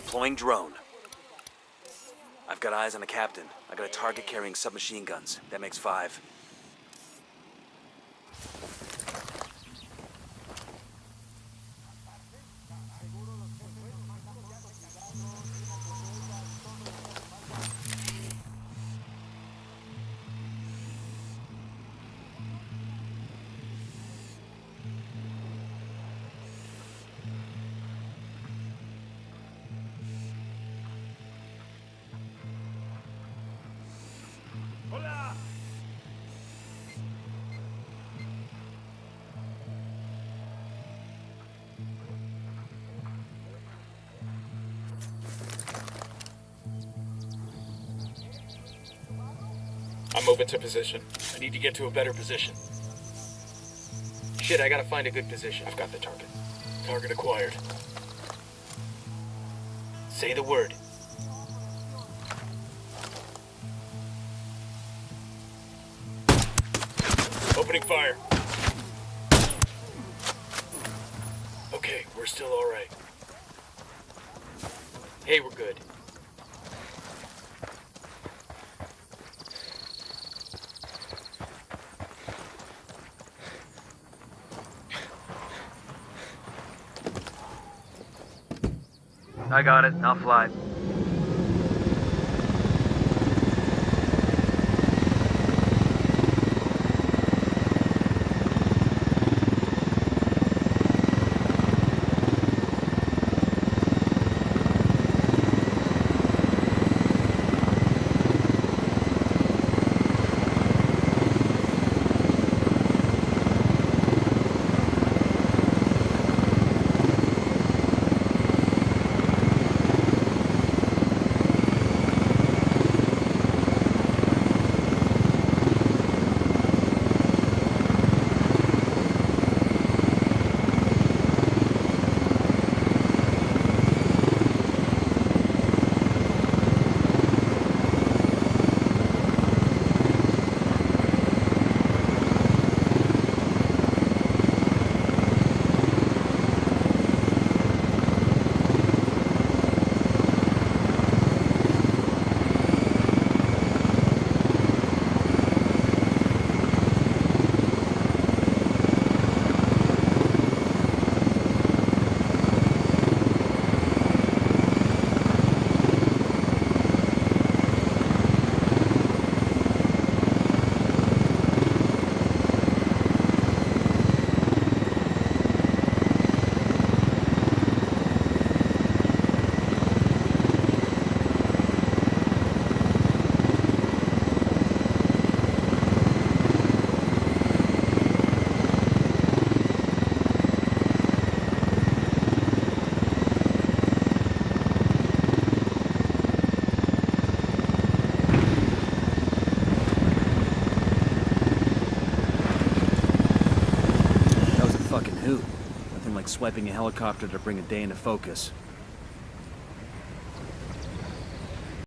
Deploying drone. I've got eyes on the captain. I got a target carrying submachine guns. That makes 5. I'm moving to position. I need to get to a better position. Shit, I gotta find a good position. I've got the target. Target acquired. Say the word. Opening fire. Okay, we're still alright. Hey, we're good. I got it. I'll fly. Swiping a helicopter to bring a day into focus.